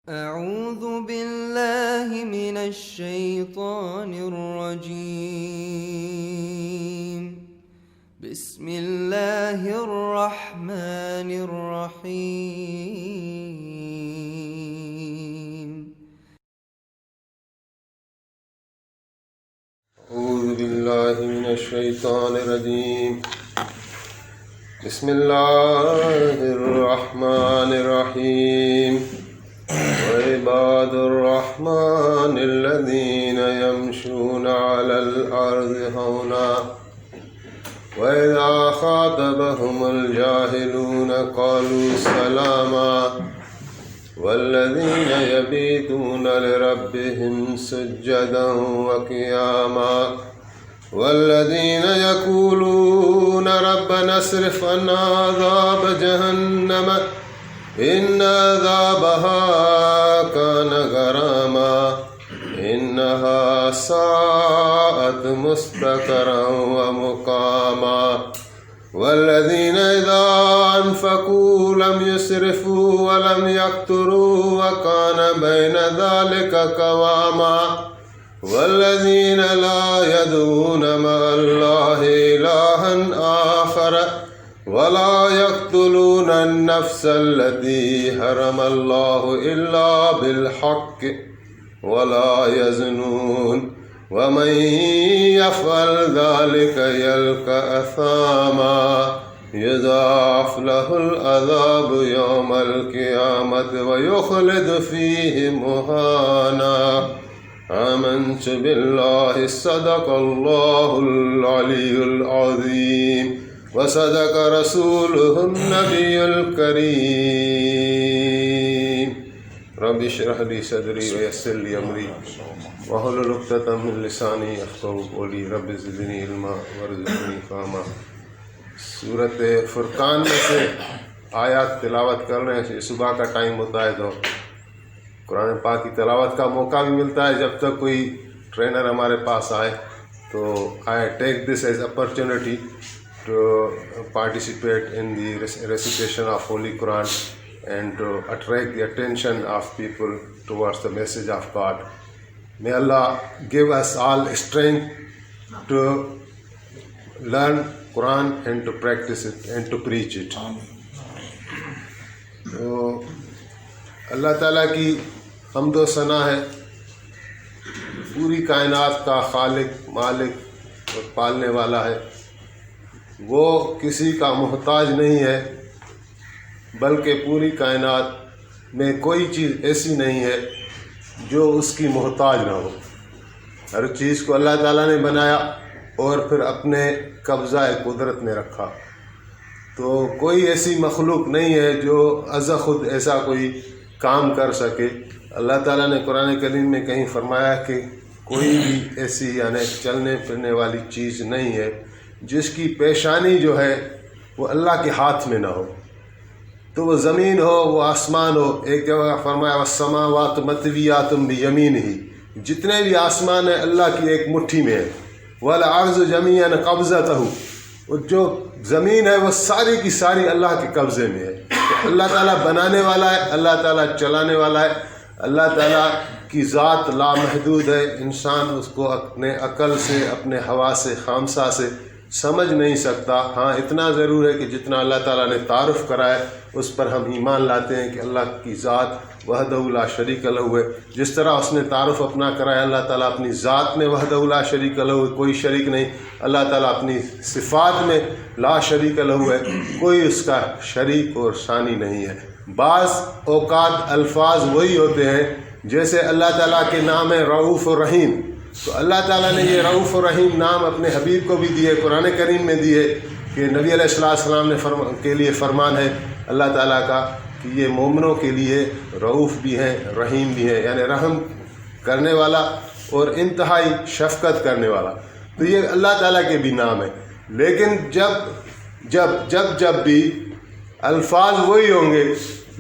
أعوذ بالله من الشيطان الرجيم. بسم الله الرحمن الرحيم. أعوذ بالله من الشيطان الرجيم. بسم الله الرحمن الرحيم. وعباد الرحمن الذين يمشون على الأرض هونا وإذا خاطبهم الجاهلون قالوا سلاما والذين يبيتون لربهم سجدا وقياما والذين يقولون ربنا اصرف عنا عذاب جهنم إن عذابها كان غراما إنها ساءت مستقرا ومقاما والذين إذا أنفقوا لم يسرفوا ولم يقتروا وكان بين ذلك قواما والذين لا يدعون مع الله إلها آخر ولا يقتلون النفس التي حرم الله إلا بالحق ولا يزنون ومن يفعل ذلك يلقى أثاما يضاعف له العذاب يوم القيامة ويخلد فيه مهانا. آمنت بالله صدق الله العلي العظيم وصدق رسوله النبي الكريم. رب اشرح لي صدري ويسر لي أمري واحلل عقدة من لساني يفقهوا قولي رب زدني علما وارزقني فهما. سورۃ فرقان میں سے آیات تلاوت کر رہے ہیں. صبح کا ٹائم ہوتا ہے تو قرآن پاک کی تلاوت کا موقع بھی ملتا ہے. جب تک کوئی ٹرینر ہمارے پاس آئے تو I take this as opportunity to participate in the recitation of Holy Quran and to attract the attention of people towards the message of God. May Allah give us all strength to learn Quran and to practice it and to preach it. تو اللہ تعالیٰ کی حمد و ثنا ہے. پوری کائنات کا خالق، مالک اور پالنے والا ہے. وہ کسی کا محتاج نہیں ہے، بلکہ پوری کائنات میں کوئی چیز ایسی نہیں ہے جو اس کی محتاج نہ ہو. ہر چیز کو اللہ تعالیٰ نے بنایا اور پھر اپنے قبضہ قدرت میں رکھا. تو کوئی ایسی مخلوق نہیں ہے جو از خود ایسا کوئی کام کر سکے. اللہ تعالیٰ نے قرآن کریم میں کہیں فرمایا کہ کوئی بھی ایسی یعنی چلنے پھرنے والی چیز نہیں ہے جس کی پیشانی جو ہے وہ اللہ کے ہاتھ میں نہ ہو. تو وہ زمین ہو، وہ آسمان ہو. ایک جگہ فرمایا والسماوات مطویات بیمینہ، جتنے بھی آسمان ہیں اللہ کی ایک مٹھی میں ہے. والارض جمیعا قبضتہ، اور جو زمین ہے وہ ساری کی ساری اللہ کے قبضے میں ہے. تو اللہ تعالیٰ بنانے والا ہے، اللہ تعالیٰ چلانے والا ہے. اللہ تعالیٰ کی ذات لامحدود ہے. انسان اس کو اپنے عقل سے، اپنے حواس خامسہ سے سمجھ نہیں سکتا. ہاں اتنا ضرور ہے کہ جتنا اللہ تعالیٰ نے تعارف کرا ہے اس پر ہم ایمان لاتے ہیں کہ اللہ کی ذات وحدہ لا شریک لہ ہے. جس طرح اس نے تعارف اپنا کرا ہے اللہ تعالیٰ اپنی ذات میں وحدہ لا شریک لہ ہے، کوئی شریک نہیں. اللہ تعالیٰ اپنی صفات میں لا شریک لہ ہے، کوئی اس کا شریک اور ثانی نہیں ہے. بعض اوقات الفاظ وہی ہوتے ہیں جیسے اللہ تعالیٰ کے نام ہے رؤوف و رحیم. تو اللہ تعالیٰ نے یہ رؤوف و رحیم نام اپنے حبیب کو بھی دیے، قرآن کریم میں دیے کہ نبی علیہ السلام نے کے لیے فرمان ہے اللہ تعالیٰ کا کہ یہ مومنوں کے لیے رؤوف بھی ہیں، رحیم بھی ہیں، یعنی رحم کرنے والا اور انتہائی شفقت کرنے والا. تو یہ اللہ تعالیٰ کے بھی نام ہے. لیکن جب بھی الفاظ وہی ہوں گے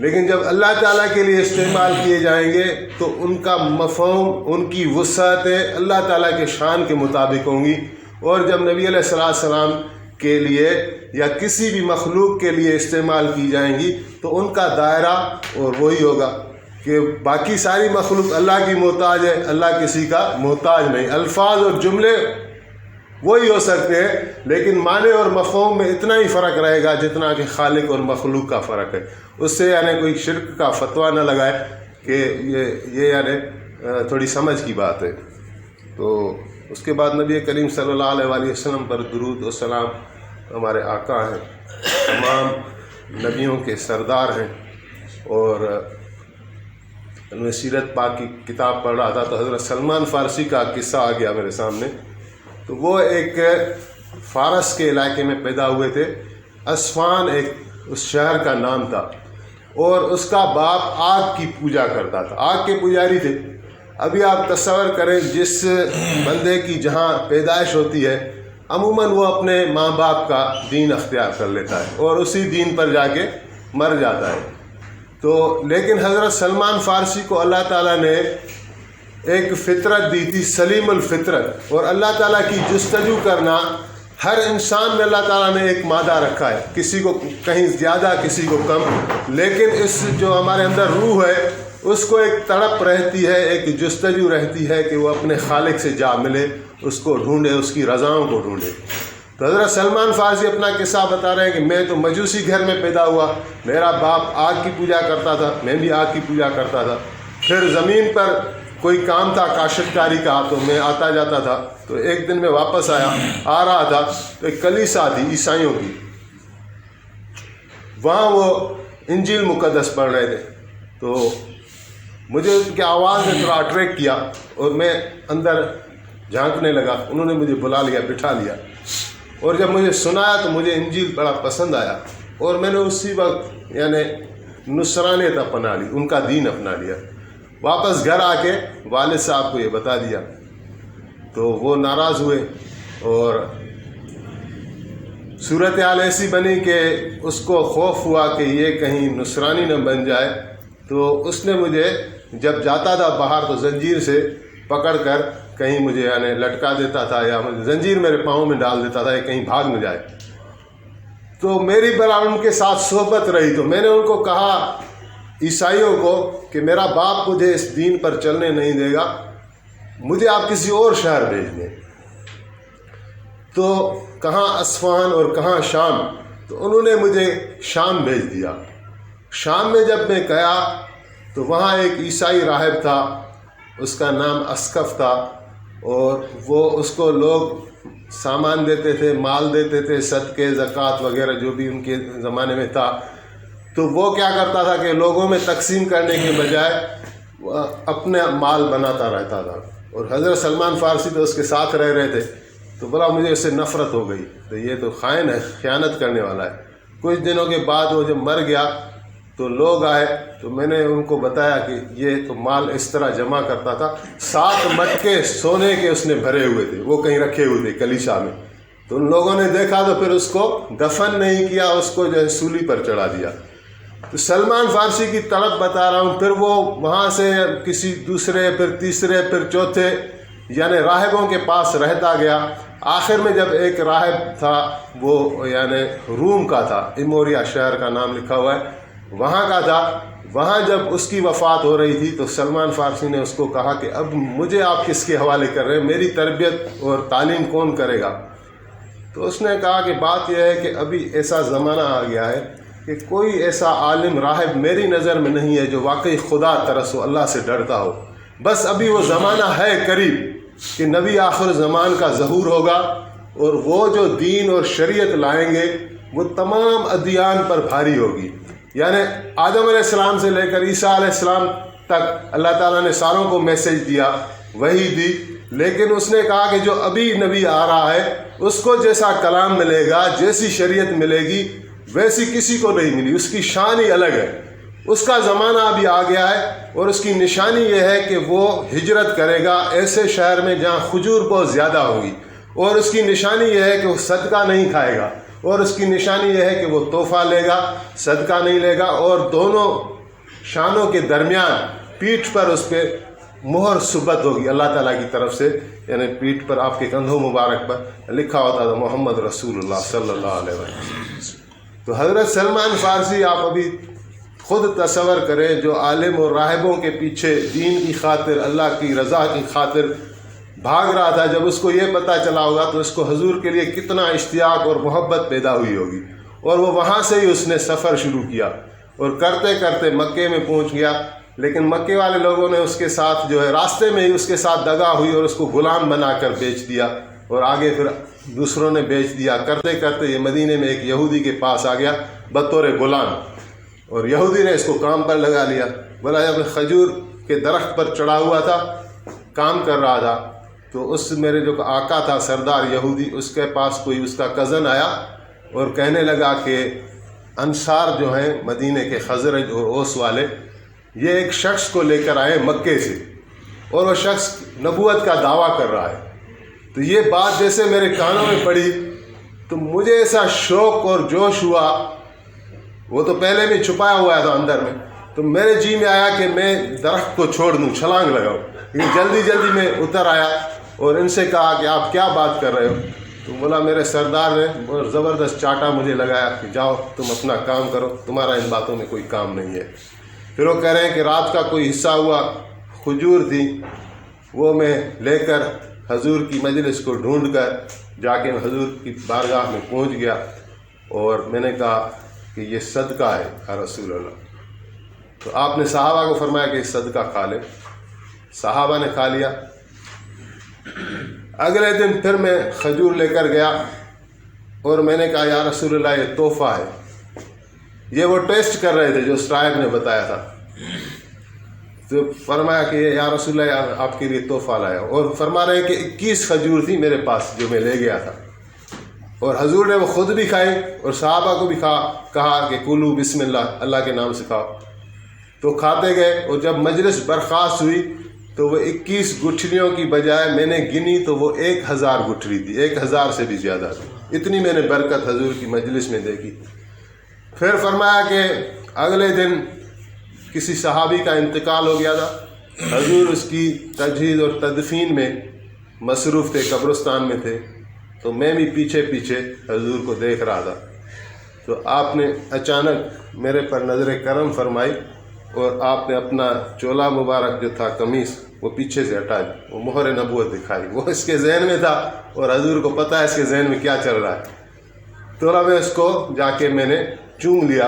لیکن جب اللہ تعالیٰ کے لیے استعمال کیے جائیں گے تو ان کا مفہوم، ان کی وسعتیں اللہ تعالیٰ کے شان کے مطابق ہوں گی. اور جب نبی علیہ السلام کے لیے یا کسی بھی مخلوق کے لیے استعمال کی جائیں گی تو ان کا دائرہ اور وہی ہوگا. کہ باقی ساری مخلوق اللہ کی محتاج ہے، اللہ کسی کا محتاج نہیں. الفاظ اور جملے وہی ہو سکتے ہیں لیکن معنی اور مفہوم میں اتنا ہی فرق رہے گا جتنا کہ خالق اور مخلوق کا فرق ہے. اس سے یعنی کوئی شرک کا فتویٰ نہ لگائے کہ یہ یعنی تھوڑی سمجھ کی بات ہے. تو اس کے بعد نبی کریم صلی اللہ علیہ وآلہ وسلم پر درود و سلام. ہمارے آقا ہیں، تمام نبیوں کے سردار ہیں. اور میں سیرت پاک کی کتاب پڑھ رہا تھا تو حضرت سلمان فارسی کا قصہ آ گیا میرے سامنے. تو وہ ایک فارس کے علاقے میں پیدا ہوئے تھے. اسفان ایک اس شہر کا نام تھا، اور اس کا باپ آگ کی پوجا کرتا تھا، آگ کے پجاری تھے. ابھی آپ تصور کریں جس بندے کی جہاں پیدائش ہوتی ہے عموماً وہ اپنے ماں باپ کا دین اختیار کر لیتا ہے اور اسی دین پر جا کے مر جاتا ہے. تو لیکن حضرت سلمان فارسی کو اللہ تعالیٰ نے ایک فطرت دی تھی، سلیم الفطرت. اور اللہ تعالیٰ کی جستجو کرنا، ہر انسان میں اللہ تعالیٰ نے ایک مادہ رکھا ہے، کسی کو کہیں زیادہ کسی کو کم، لیکن اس جو ہمارے اندر روح ہے اس کو ایک تڑپ رہتی ہے، ایک جستجو رہتی ہے کہ وہ اپنے خالق سے جا ملے، اس کو ڈھونڈے، اس کی رضاؤں کو ڈھونڈے. تو حضرت سلمان فارسی اپنا قصہ بتا رہے ہیں کہ میں تو مجوسی گھر میں پیدا ہوا، میرا باپ آگ کی پوجا کرتا تھا، میں بھی آگ کی پوجا کرتا تھا. پھر زمین پر کوئی کام تھا کاشتکاری کا تو میں آتا جاتا تھا. تو ایک دن میں واپس آ رہا تھا تو ایک کلیسا تھی عیسائیوں کی، وہاں وہ انجیل مقدس پڑھ رہے تھے. تو مجھے ان کی آواز نے تھوڑا اٹریکٹ کیا اور میں اندر جھانکنے لگا. انہوں نے مجھے بلا لیا، بٹھا لیا، اور جب مجھے سنایا تو مجھے انجیل بڑا پسند آیا اور میں نے اسی وقت یعنی نصرانیت اپنا لی، ان کا دین اپنا لیا. واپس گھر آ کے والد صاحب کو یہ بتا دیا تو وہ ناراض ہوئے اور صورتحال ایسی بنی کہ اس کو خوف ہوا کہ یہ کہیں نصرانی نہ بن جائے. تو اس نے مجھے جب جاتا تھا باہر تو زنجیر سے پکڑ کر کہیں مجھے یعنی لٹکا دیتا تھا یا زنجیر میرے پاؤں میں ڈال دیتا تھا کہ کہیں بھاگ نہ جائے. تو میری بڑا ان کے ساتھ صحبت رہی. تو میں نے ان کو کہا عیسائیوں کو کہ میرا باپ مجھے اس دین پر چلنے نہیں دے گا، مجھے آپ کسی اور شہر بھیج دیں. تو کہاں اصفہان اور کہاں شام، تو انہوں نے مجھے شام بھیج دیا. شام میں جب میں گیا تو وہاں ایک عیسائی راہب تھا، اس کا نام اسقف تھا، اور وہ اس کو لوگ سامان دیتے تھے، مال دیتے تھے، صدقے زکوٰۃ وغیرہ جو بھی ان کے زمانے میں تھا. تو وہ کیا کرتا تھا کہ لوگوں میں تقسیم کرنے کے بجائے اپنے مال بناتا رہتا تھا. اور حضرت سلمان فارسی تو اس کے ساتھ رہ رہے تھے. تو بڑا مجھے اس سے نفرت ہو گئی، تو یہ تو خائن ہے، خیانت کرنے والا ہے. کچھ دنوں کے بعد وہ جب مر گیا تو لوگ آئے تو میں نے ان کو بتایا کہ یہ تو مال اس طرح جمع کرتا تھا. 7 مٹکے سونے کے اس نے بھرے ہوئے تھے، وہ کہیں رکھے ہوئے تھے کلیسا میں. تو ان لوگوں نے دیکھا تو پھر اس کو دفن نہیں کیا، اس کو جو ہے سولی پر چڑھا دیا. تو سلمان فارسی کی طرف بتا رہا ہوں. پھر وہ وہاں سے کسی دوسرے، پھر تیسرے، پھر چوتھے یعنی راہبوں کے پاس رہتا گیا. آخر میں جب ایک راہب تھا، وہ یعنی روم کا تھا، ایموریا شہر کا نام لکھا ہوا ہے، وہاں کا تھا. وہاں جب اس کی وفات ہو رہی تھی تو سلمان فارسی نے اس کو کہا کہ اب مجھے آپ کس کے حوالے کر رہے ہیں، میری تربیت اور تعلیم کون کرے گا؟ تو اس نے کہا کہ بات یہ ہے کہ ابھی ایسا زمانہ آ گیا ہے کہ کوئی ایسا عالم راہب میری نظر میں نہیں ہے جو واقعی خدا ترس ہو، اللہ سے ڈرتا ہو. بس ابھی وہ زمانہ ہے قریب کہ نبی آخر زمان کا ظہور ہوگا، اور وہ جو دین اور شریعت لائیں گے وہ تمام ادیان پر بھاری ہوگی. یعنی آدم علیہ السلام سے لے کر عیسیٰ علیہ السلام تک اللہ تعالیٰ نے ساروں کو میسج دیا، وحی دی. لیکن اس نے کہا کہ جو ابھی نبی آ رہا ہے اس کو جیسا کلام ملے گا، جیسی شریعت ملے گی ویسی کسی کو نہیں ملی، اس کی شان ہی الگ ہے. اس کا زمانہ ابھی آ گیا ہے اور اس کی نشانی یہ ہے کہ وہ ہجرت کرے گا ایسے شہر میں جہاں کھجور بہت زیادہ ہوگی، اور اس کی نشانی یہ ہے کہ وہ صدقہ نہیں کھائے گا، اور اس کی نشانی یہ ہے کہ وہ تحفہ لے گا، صدقہ نہیں لے گا. اور دونوں شانوں کے درمیان پیٹھ پر اس پہ مہر ثبت ہوگی اللہ تعالیٰ کی طرف سے، یعنی پیٹھ پر آپ کے کندھوں مبارک پر لکھا ہوتا تھا محمد رسول اللہ صلی اللہ علیہ وسلم. تو حضرت سلمان فارسی آپ ابھی خود تصور کریں جو عالم اور راہبوں کے پیچھے دین کی خاطر، اللہ کی رضا کی خاطر بھاگ رہا تھا، جب اس کو یہ پتہ چلا ہوگا تو اس کو حضور کے لیے کتنا اشتیاق اور محبت پیدا ہوئی ہوگی، اور وہ وہاں سے ہی اس نے سفر شروع کیا اور کرتے کرتے مکے میں پہنچ گیا۔ لیکن مکے والے لوگوں نے اس کے ساتھ جو ہے راستے میں ہی اس کے ساتھ دغا ہوئی اور اس کو غلام بنا کر بیچ دیا، اور آگے پھر دوسروں نے بیچ دیا۔ کرتے کرتے یہ مدینے میں ایک یہودی کے پاس آ گیا بطور غلام، اور یہودی نے اس کو کام پر لگا لیا۔ بولا جب کھجور کے درخت پر چڑھا ہوا تھا، کام کر رہا تھا، تو اس میرے جو آقا تھا سردار یہودی، اس کے پاس کوئی اس کا کزن آیا اور کہنے لگا کہ انصار جو ہیں مدینے کے خزرج اور اوس والے، یہ ایک شخص کو لے کر آئے مکے سے، اور وہ شخص نبوت کا دعویٰ کر رہا ہے۔ تو یہ بات جیسے میرے کانوں میں پڑی تو مجھے ایسا شوق اور جوش ہوا، وہ تو پہلے بھی چھپایا ہوا تھا اندر میں، تو میرے جی میں آیا کہ میں درخت کو چھوڑ دوں، چھلانگ لگاؤں۔ لیکن جلدی جلدی میں اتر آیا اور ان سے کہا کہ آپ کیا بات کر رہے ہو؟ تو بولا میرے سردار نے بہت زبردست چاٹا مجھے لگایا کہ جاؤ تم اپنا کام کرو، تمہارا ان باتوں میں کوئی کام نہیں ہے۔ پھر وہ کہہ رہے ہیں کہ رات کا کوئی حصہ ہوا، کھجور تھی، وہ میں لے کر حضور کی مجلس کو ڈھونڈ کر جا کے حضور کی بارگاہ میں پہنچ گیا، اور میں نے کہا کہ یہ صدقہ ہے یا رسول اللہ۔ تو آپ نے صحابہ کو فرمایا کہ صدقہ کھا لے۔ صحابہ نے کھا لیا۔ اگلے دن پھر میں کھجور لے کر گیا اور میں نے کہا یا رسول اللہ یہ تحفہ ہے۔ یہ وہ ٹیسٹ کر رہے تھے جو صاحب نے بتایا تھا، تو فرمایا کہ یا رسول اللہ آپ کے لیے تحفہ لایا، اور فرما رہے ہیں کہ 21 کھجور تھی میرے پاس جو میں لے گیا تھا، اور حضور نے وہ خود بھی کھائی اور صحابہ کو بھی کہا کہ کلو بسم اللہ، اللہ کے نام سے کھاؤ۔ تو کھاتے گئے، اور جب مجلس برخاست ہوئی تو وہ 21 گٹھلیوں کی بجائے میں نے گنی تو وہ 1000 گٹھلی تھی، 1000 سے بھی زیادہ تھی۔ اتنی میں نے برکت حضور کی مجلس میں دیکھی۔ پھر فرمایا کہ اگلے دن کسی صحابی کا انتقال ہو گیا تھا، حضور اس کی تجہیز اور تدفین میں مصروف تھے، قبرستان میں تھے، تو میں بھی پیچھے پیچھے حضور کو دیکھ رہا تھا۔ تو آپ نے اچانک میرے پر نظر کرم فرمائی، اور آپ نے اپنا چولا مبارک جو تھا، قمیص، وہ پیچھے سے ہٹا دی، وہ مہر نبوت دکھائی۔ وہ اس کے ذہن میں تھا اور حضور کو پتہ ہے اس کے ذہن میں کیا چل رہا ہے۔ تو میں اس کو جا کے میں نے چوم لیا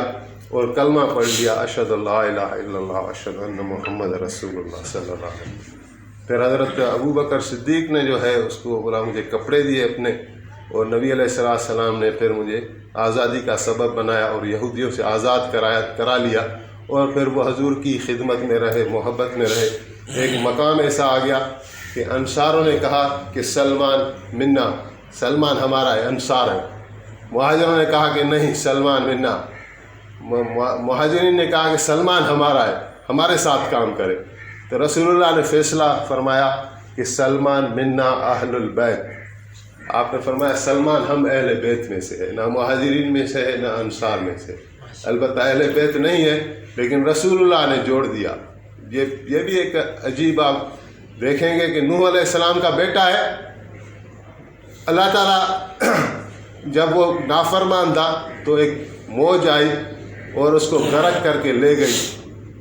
اور کلمہ پڑھ لیا، اشہد اللہ الہ الا اللہ اشہد ان محمد رسول اللہ صلی اللہ علیہ وسلم۔ پھر حضرت ابو بکر صدیق نے جو ہے اس کو بولا مجھے کپڑے دیے اپنے، اور نبی علیہ السلام نے پھر مجھے آزادی کا سبب بنایا اور یہودیوں سے آزاد کرا لیا، اور پھر وہ حضور کی خدمت میں رہے، محبت میں رہے۔ ایک مقام ایسا آ گیا کہ انصاروں نے کہا کہ سلمان منا، سلمان ہمارا ہے، انصار ہے۔ مہاجروں نے کہا کہ نہیں، سلمان منا۔ مہاجرین نے کہا کہ سلمان ہمارا ہے، ہمارے ساتھ کام کرے۔ تو رسول اللہ نے فیصلہ فرمایا کہ سلمان منا اہل البیت۔ آپ نے فرمایا سلمان ہم اہل بیت میں سے ہے، نہ مہاجرین میں سے ہے نہ انصار میں سے۔ البتہ اہل بیت نہیں ہے، لیکن رسول اللہ نے جوڑ دیا۔ یہ بھی ایک عجیب، آپ دیکھیں گے کہ نوح علیہ السلام کا بیٹا ہے، اللہ تعالیٰ جب وہ نافرمان تھا تو ایک موج آئی اور اس کو غرق کر کے لے گئی۔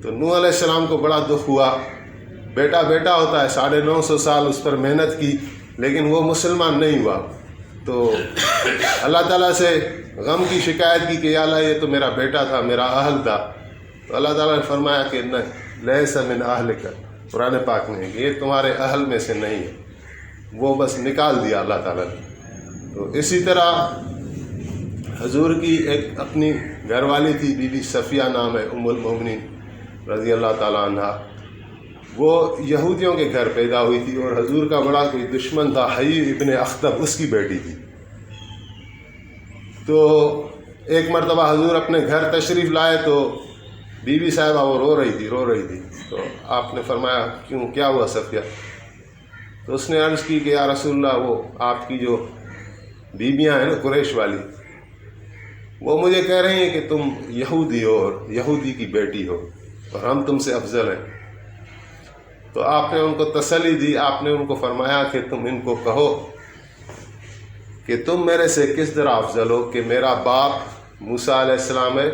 تو نوح علیہ السلام کو بڑا دکھ ہوا، بیٹا بیٹا ہوتا ہے، 950 سال اس پر محنت کی، لیکن وہ مسلمان نہیں ہوا۔ تو اللہ تعالیٰ سے غم کی شکایت کی کہ یا اللہ یہ تو میرا بیٹا تھا، میرا اہل تھا۔ تو اللہ تعالیٰ نے فرمایا کہ نہیں، لیس من اہلک، قرآن پاک میں کہ یہ تمہارے اہل میں سے نہیں ہے، وہ بس نکال دیا اللہ تعالیٰ نے۔ تو اسی طرح حضور کی ایک اپنی گھر والی تھی، بی بی صفیہ نام ہے، ام المومنین رضی اللہ تعالیٰ عنہ۔ وہ یہودیوں کے گھر پیدا ہوئی تھی، اور حضور کا بڑا کوئی دشمن تھا، حیی ابن اخطب، اس کی بیٹی تھی۔ تو ایک مرتبہ حضور اپنے گھر تشریف لائے تو بی بی صاحبہ وہ رو رہی تھی۔ تو آپ نے فرمایا کیوں، کیا ہوا صفیہ؟ تو اس نے عرض کی کہ یا رسول اللہ وہ آپ کی جو بیویاں ہیں نا قریش والی، وہ مجھے کہہ رہی ہیں کہ تم یہودی ہو اور یہودی کی بیٹی ہو اور ہم تم سے افضل ہیں۔ تو آپ نے ان کو تسلی دی، آپ نے ان کو فرمایا کہ تم ان کو کہو کہ تم میرے سے کس طرح افضل ہو کہ میرا باپ موسیٰ علیہ السلام ہے،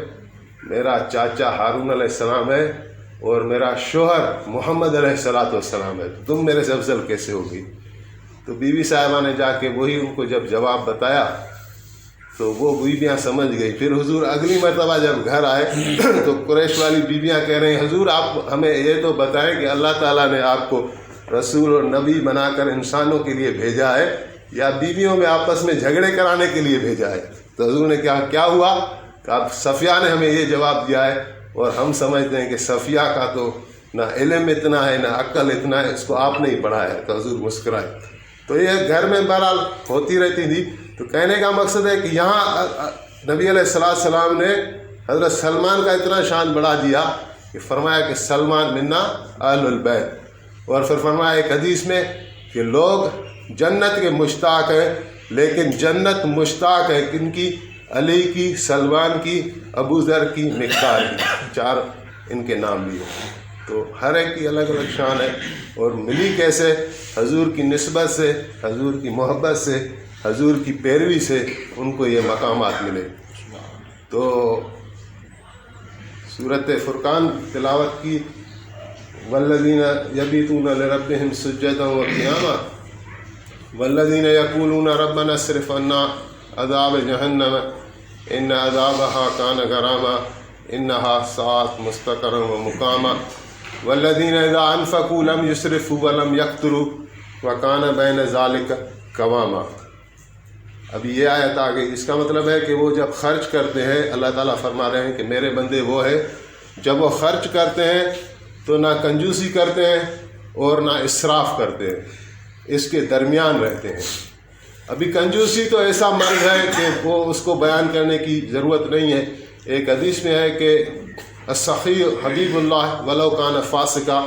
میرا چاچا ہارون علیہ السلام ہے اور میرا شوہر محمد علیہ السلام ہے، تم میرے سے افضل کیسے ہوگی؟ تو بیوی صاحبہ نے جا کے وہی ان کو جب جواب بتایا تو وہ بیویاں سمجھ گئی. پھر حضور اگلی مرتبہ جب گھر آئے تو قریش والی بیویاں کہہ رہے ہیں حضور آپ ہمیں یہ تو بتائیں کہ اللہ تعالیٰ نے آپ کو رسول اور نبی بنا کر انسانوں کے لیے بھیجا ہے یا بیویوں میں آپس میں جھگڑے کرانے کے لیے بھیجا ہے؟ تو حضور نے کیا ہوا کہ اب صفیہ نے ہمیں یہ جواب دیا ہے اور ہم سمجھتے ہیں کہ صفیہ کا تو نہ علم اتنا ہے نہ عقل اتنا ہے، اس کو آپ نے ہی پڑھایا ہے. تو حضور مسکرائے. تو یہ گھر میں بہرحال ہوتی رہتی تھی. تو کہنے کا مقصد ہے کہ یہاں نبی علیہ السلام نے حضرت سلمان کا اتنا شان بڑھا دیا کہ فرمایا کہ سلمان منا اہل البیت، اور پھر فرمایا ایک حدیث میں کہ لوگ جنت کے مشتاق ہیں، لیکن جنت مشتاق ہے کن کی؟ علی کی، سلمان کی، ابو ذر کی، مقدار کی. 4 ان کے نام بھی ہیں. تو ہر ایک کی الگ الگ شان ہے، اور ملی کیسے؟ حضور کی نسبت سے، حضور کی محبت سے، حضور کی پیروی سے ان کو یہ مقامات ملے. تو سورۃ فرقان تلاوت کی، والذین یبیتون لربہم سجدا وقیاما والذین یقولون ربنا اصرف عنا عذاب جہنم ان عذابها کان غراما انها ساءت مستقرا ومقاما والذین اذا انفقوا لم یسرفوا ولم یقتروا وکان بین ذلک قواما. ابھی یہ آیت آ گئی. اس کا مطلب ہے کہ وہ جب خرچ کرتے ہیں، اللہ تعالیٰ فرما رہے ہیں کہ میرے بندے وہ ہے جب وہ خرچ کرتے ہیں تو نہ کنجوسی کرتے ہیں اور نہ اسراف کرتے ہیں، اس کے درمیان رہتے ہیں. ابھی کنجوسی تو ایسا مرض ہے کہ وہ اس کو بیان کرنے کی ضرورت نہیں ہے. ایک حدیث میں ہے کہ السخی حبیب اللہ ولو کان فاسقا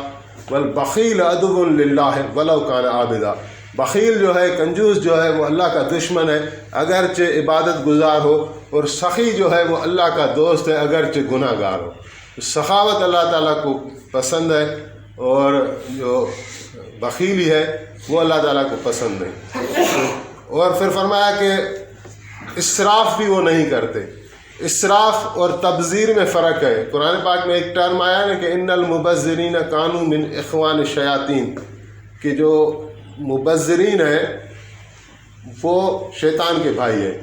والبخیل عدو للہ ولو کان عابدا. بخیل جو ہے، کنجوس جو ہے، وہ اللہ کا دشمن ہے اگرچہ عبادت گزار ہو، اور سخی جو ہے وہ اللہ کا دوست ہے اگرچہ گناہ گار ہو. سخاوت اللہ تعالیٰ کو پسند ہے، اور جو بخیلی ہے وہ اللہ تعالیٰ کو پسند نہیں. اور پھر فرمایا کہ اسراف بھی وہ نہیں کرتے. اسراف اور تبذیر میں فرق ہے. قرآن پاک میں ایک ٹرم آیا ہے کہ ان المبذرین کانوا من اخوان الشیاطین، کہ جو مبذرین ہیں وہ شیطان کے بھائی ہیں.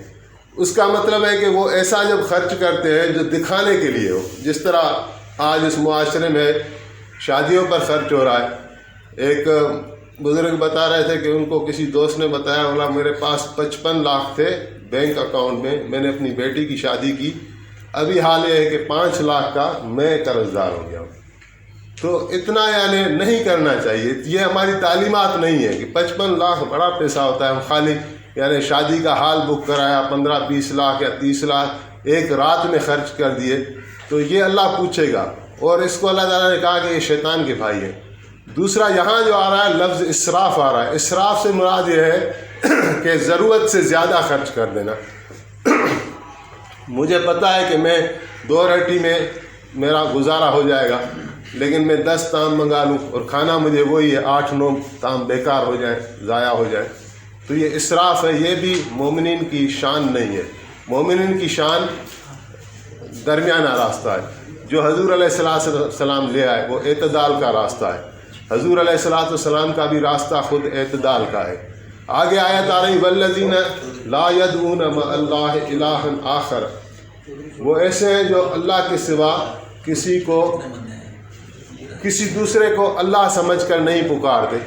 اس کا مطلب ہے کہ وہ ایسا جب خرچ کرتے ہیں جو دکھانے کے لیے ہو. جس طرح آج اس معاشرے میں شادیوں پر خرچ ہو رہا ہے. ایک بزرگ بتا رہے تھے کہ ان کو کسی دوست نے بتایا، بولا میرے پاس 55 لاکھ تھے بینک اکاؤنٹ میں نے اپنی بیٹی کی شادی کی، ابھی حال یہ ہے کہ 5 لاکھ کا میں قرض دار ہو گیا ہوں. تو اتنا یعنی نہیں کرنا چاہیے. یہ ہماری تعلیمات نہیں ہے کہ 55 لاکھ بڑا پیسہ ہوتا ہے. ہم خالی یعنی شادی کا ہال بک کرایا 15-20 لاکھ یا 30 لاکھ ایک رات میں خرچ کر دیے، تو یہ اللہ پوچھے گا. اور اس کو اللہ تعالیٰ نے کہا کہ یہ شیطان کے بھائی ہیں. دوسرا یہاں جو آ رہا ہے لفظ اسراف آ رہا ہے. اسراف سے مراد یہ ہے کہ ضرورت سے زیادہ خرچ کر دینا. مجھے پتہ ہے کہ میں 2 روٹی میں میرا گزارا ہو جائے گا، لیکن میں 10 تام منگا لوں اور کھانا مجھے وہی ہے 8-9 تام بیکار ہو جائیں، ضائع ہو جائیں. تو یہ اسراف ہے. یہ بھی مومنین کی شان نہیں ہے. مومنین کی شان درمیانہ راستہ ہے. جو حضور علیہ السلام لے آئے وہ اعتدال کا راستہ ہے. حضور علیہ السلام کا بھی راستہ خود اعتدال کا ہے. آگے آیت آ رہی والذین لا یدعون مع اللہ الہا آخر. وہ ایسے ہیں جو اللہ کے سوا کسی دوسرے کو اللہ سمجھ کر نہیں پکارتے.